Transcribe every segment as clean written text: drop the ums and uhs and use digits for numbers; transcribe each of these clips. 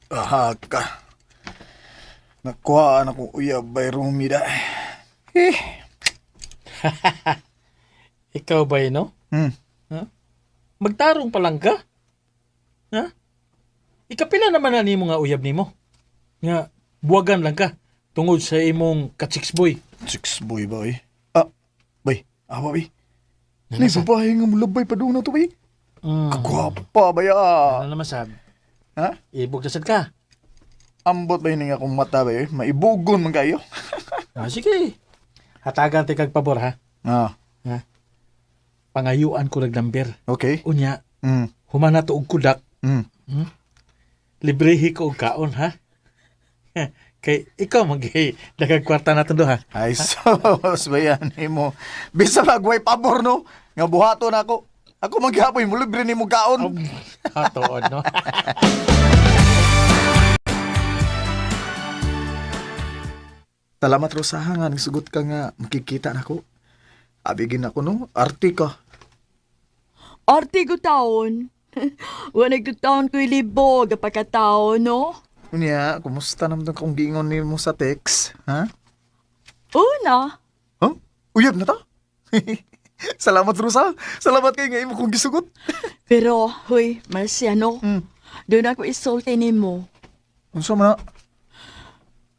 Aha ka. Nakuhaan akong uyab bay Rumida. Eh. Ikaw ba no? Hmm. Ha? Magtarong pa lang ka? Ha? Ikapila naman na nimo nga uyab nimo. Nga, buwagan lang ka tungod sa imong katsiks boy. Six boy ba eh? Ah, bay. Awa bay. Ni Nanasa? babae nga mulabay pa doon na to bay. Kagwapa bay Ano naman sab? Ha? Ibog na sad ka. Ambot bay nga akong mata bay. Maibugon man kayo. Sige. Hatagan ti kag pabor ha. Ah, Pangayuan ko naglamber. okay. Unya, Hmm. humana to og kudak. Hmm. Librehi ko og kaon ha. Kay ikaw magi daghang kwarta naton do ha. Ay, sos ba yan mo? Bisa magway pabor no? Nga buhaton ako. Ako maghapoy mo libre ni mo kaon. Hatood no. Salamat Rosaha nga nagsugot ka nga makikita nako. Abigin ako no, arte ka. Arte ko taon. Wanag ko taon ko'y libog, pagkataon, no? Unya, kumusta naman kung giingon ni mo sa text? Ha? Una, Huh? Uyab na ta? Salamat Rosa. Salamat kay nga imo kong gisugot. pero, huy, Marciano, Hmm. doon ako isulti ni mo. Unsa man na?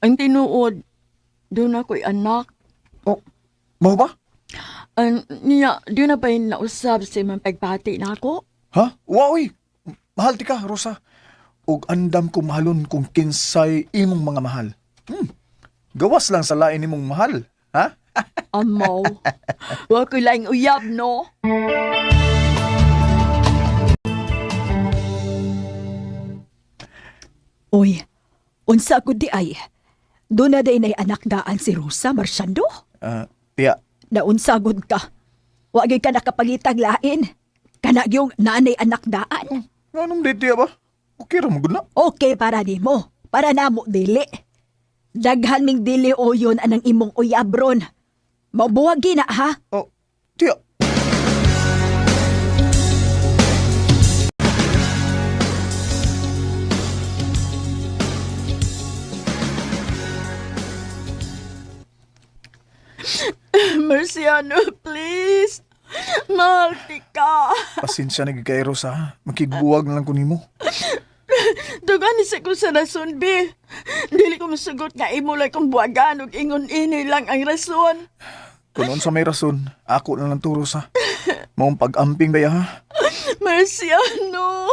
Ang tinuod, doon ako'y anak. Oh, mau ba? Niya, doon na ba yung nausap si mga pagpati na ako? Ha? Wow, mahal ti ka, Rosa. Ug andam ko mahalon kung kinsay imong mga mahal. Gawas lang sa lain imong mahal. Ha? Amaw. Wa ko lang uyab, no? Uy, unsa ko di ay? Doon na day nay anak daan si Rosa Marciando? Tiya, Naunsa gud ka? Wagay ka nakapangitag lain. Kana yung nanay anak daan. anong di tiya ba? Okay ra magud na. Okay para nimo. Para namo dili. Daghan ming dili o yun anang imong uyabron. Mabuwagi na ha? Oh, tiya. Marciano, please. Mahal ka. Pasensya na gid kay Rosa. Makigbuwag na lang ko nimo. Dugan ni sa ko sa rason, be. Dili ko masugot nga imo lang kung buwagan ug ingon ini lang ang rason. Kung sa may rason, ako na lang to, Rosa. Maong pag-amping ba ya, ha? Marciano.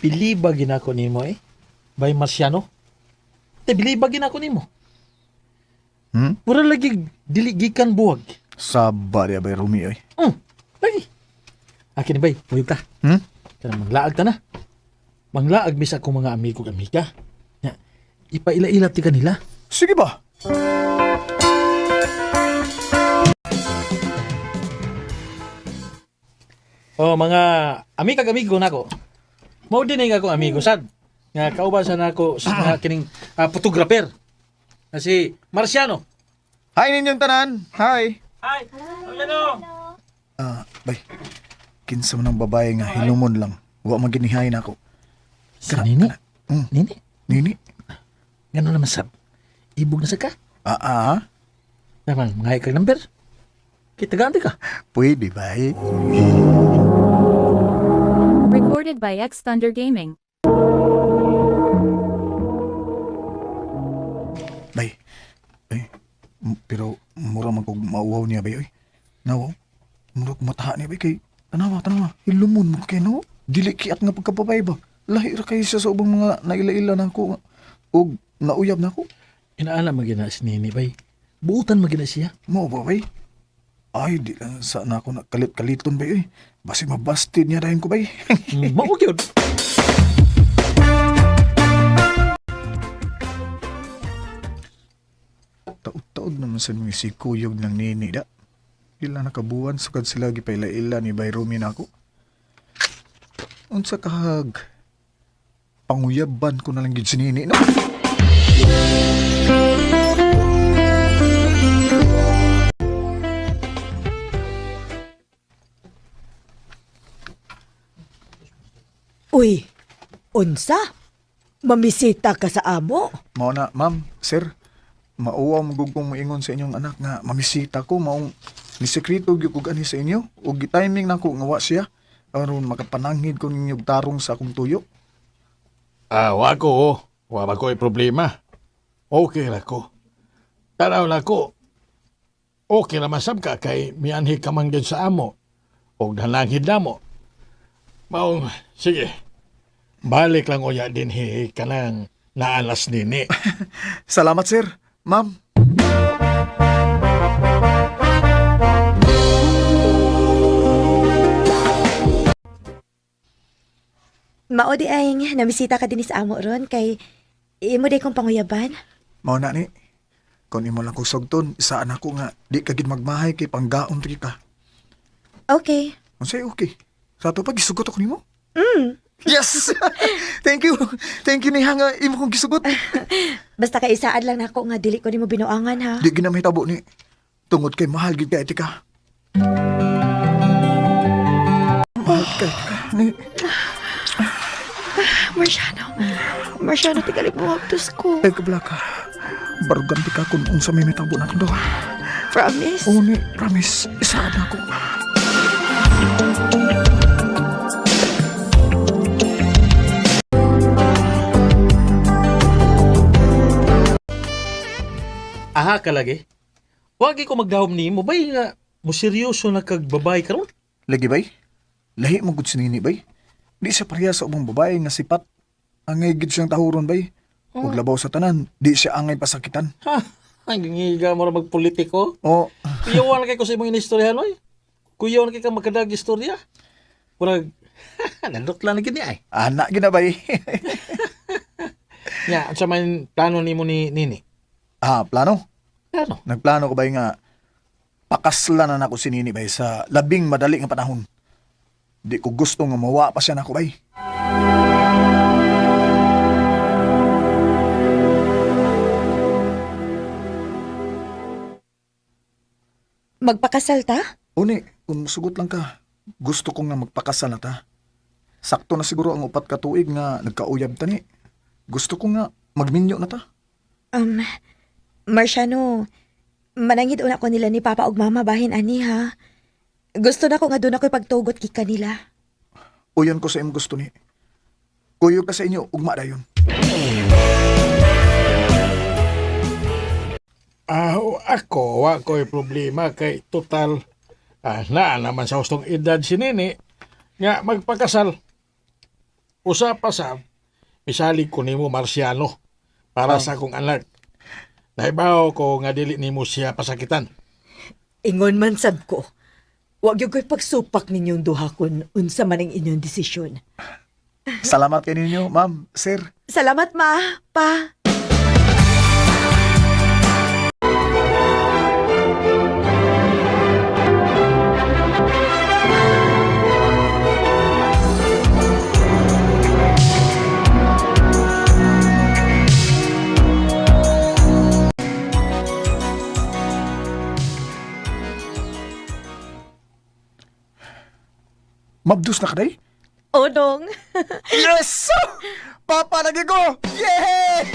Biliba ginako nimo Bay Marciano. Biliba ginako nimo. Wala lagi dili gikan buwag. Sabar ya, bay Rumi, oy. Lagi. Akin bay, uyog ta. Hmm? Kana manglaag ta na. Manglaag bisa ko mga amigo amiga. Ya, ipaila-ila ti kanila. Sige ba? Oh, mga amiga amigo nako. Mao din ay akong amigo sad. Nga kauban sa nako sa nga kining photographer. Na si Marciano. Hi ninyong tanan. Hi. Hi. Ano? Bay. Kinsa man ang babae nga hilumon lang. Wa maginihayin ako. Si Nini. Mm. Nini. Nini? Gano'n naman sab. Ibog na sa ka. Naman, mga ikag number. Kita ganti ka. Pwede ba eh? Recorded by X Thunder Gaming. Bay. Bay. Pero mura magkog mauwaw niya bay. Oy. Nawaw. Mura kong mataha niya bay kay. Tanawa. Hilumon mo kay no. Dili kiat nga pagkapabay ba. Lahi ra kayo siya sa ubang mga naila-ila na ko. O nauyab na ko. Inaala magina si Nini bay. Buutan magina siya. Mo ba bay? Ay, di lang sana ako nakalit-kaliton bay. Oy. Basi mabastid niya dahil ko bay. Mao gyud. Taod-taod naman sa mga sikuyog ng nini da. Ila nakabuwan sukad sila gipaila-ila ni Bay Rumi na ako. Unsa kahag? panguyaban ko na lang gid si Nini, no? Uy, unsa? Mamisita ka sa amo? Mao na, ma'am, sir, mauwa magugong moingon sa inyong anak nga mamisita ko, maong nisekreto gyud ko ani sa inyo, ug timing nako nga wa siya, aron makapananghid ko ninyo tarong sa akong tuyo. Wako. Wa ko problema. Okay ra ko. Tanaw na ko. Okay ra masab ka kay mianhi ka man gyud sa amo. Og nananghid na mo. Maong, sige. Balik lang uya din kanang naalas nini. Salamat, sir. Ma'am. Mao di ay namisita ka din sa amo ron kay imo day kong panguyaban. Mao na ni. Kung imo lang kong sugton, isaan ako nga di ka gid magmahay kay panggaon tri ka. Okay. Unsay okay? Sa ato pa gisugot ako nimo? Yes! Thank you. Thank you ni nga imo kong gisugot. Basta kay isaan lang nako nga dili ko nimo binuangan ha. Di ginamahitabo ni. Tungod kay mahal gid ka etika. Mahal kay ka ni. Marciano, tigalig mo haptos ko. Ay kabla ka. Barugan di ka kung unsa may mitabo na do. Promise? Oo ni, promise. Isaan ako. Aha ka lagi. Wagi ko magdahom ni mo bay nga mo seryoso na kag babae karon. Lagi bay? Lahi mo gud si Nini bay? Di siya pareha sa ubang babae nga sipat. Angay gid siyang tahuron bay. Ug labaw sa tanan, di siya angay pasakitan. Ha, ang gingiga mo ra magpolitiko. O, Kuyawan kay ko sa imong inistoryahan oy. Kuyawan kay ka magkadag istorya. Murag nandot lang gid ni ay. anak gina bay. Nya, sa man plano nimo ni Nini. Plano? Ano? Nagplano ko bay nga pakaslan na nako si Nini bay sa labing madali nga panahon. Di ko gusto nga mawa pa siya nako bay. Magpakasal ta? Uni, kung sugot lang ka, gusto ko nga magpakasal na ta. Sakto na siguro ang 4 ka tuig nga nagkauyab ta ni. Gusto ko nga magminyo na ta. Marciano, manangid una ko nila ni Papa ug Mama bahin ani ha. Gusto na ko nga doon ako ipagtugot kay kanila. Uyon ko sa imong gusto ni. Kuyo ka sa inyo, ugma dayon. Ako, wa ko'y problema kay total na naman sa hustong edad si Nini nga magpakasal. Usa pa sa misalig ko nimo Marciano para sa akong anak. Naibaw ko nga dili nimo siya pasakitan. Ingon man sad ko. Wag yung ko'y pagsupak ninyong duha kun unsa man ang inyong desisyon. Salamat kay ninyo, ma'am, sir. Salamat ma, pa. Mabdus na ka day? Odong. Yes! Papa, naging ko! Yay!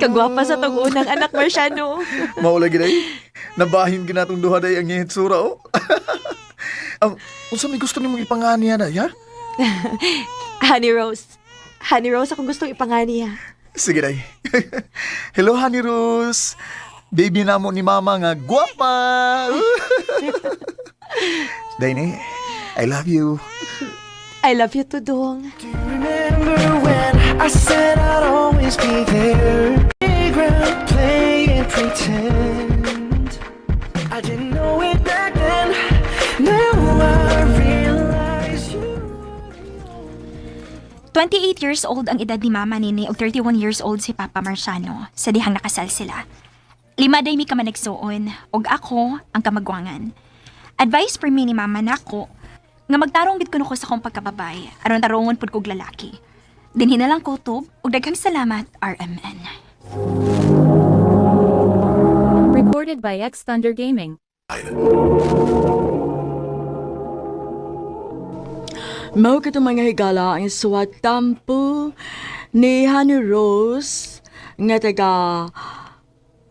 Kagwapa sa tong unang anak, Marciano. Maulagi day. Nabahin ginatong duha day ang ngihitsura, oh. Unsa may gusto nimong ipangani na, ya? Honey Rose. Honey Rose akong gustong ipangani ha. Sige, day. Hello, Honey Rose. Baby na mo ni Mama nga guwapa. Day, ni, I love you. I love you too, Dong. Remember when I said I'd always be there? Playground, play and pretend. I didn't know it back then. Now I realize you. 28 years old ang edad ni Mama Nini o 31 years old si Papa Marciano sa dihang nakasal sila. 5 day mi ka managsuon og ako ang kamagwangan. Advice per mi ni Mama nako nga magtarong gid kuno ko sa akong pagkababay aron tarongon pud kog lalaki. Dinhi na lang kutob ug daghang salamat RMN. Recorded by X Thunder Gaming. Mao kita mga higala ang suwat tampo ni Honey Rose nga taga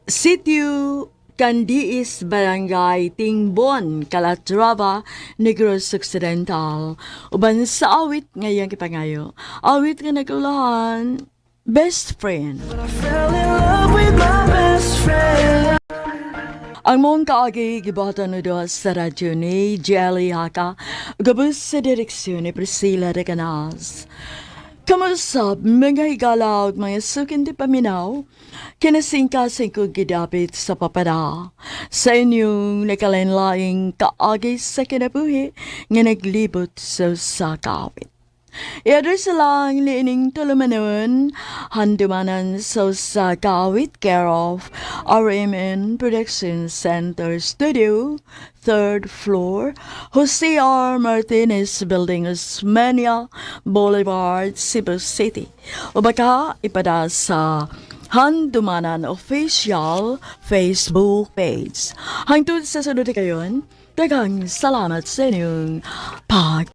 Sitio Candiis Barangay Tingbon, Calatrava, Negros Occidental. Uban sa awit ngayang kipangayo. Awit nga nagulahan, best friend. I fell in love with my best friend. Ang mong kaagi gibatan no doon sa radyo ni Jelly Haka, gabos sa direksyon ni Priscilla de Canas. Kamusap, mga higala ug mga sukin di paminaw, kinasingkasing ko gidapit sa papada. Sa inyong nakalinlaing kaagi sa kinabuhi nga naglibot sa sakawit. I-address lang liining tulumanon, handumanan sa sakawit care of RMN Production Center Studio, 3rd floor, Jose R. Martinez Building, Osmeña Boulevard, Cebu City. O baka ipada sa Handumanan Official Facebook page. Hangtod sa sunod kayon, daghang salamat sa inyong pag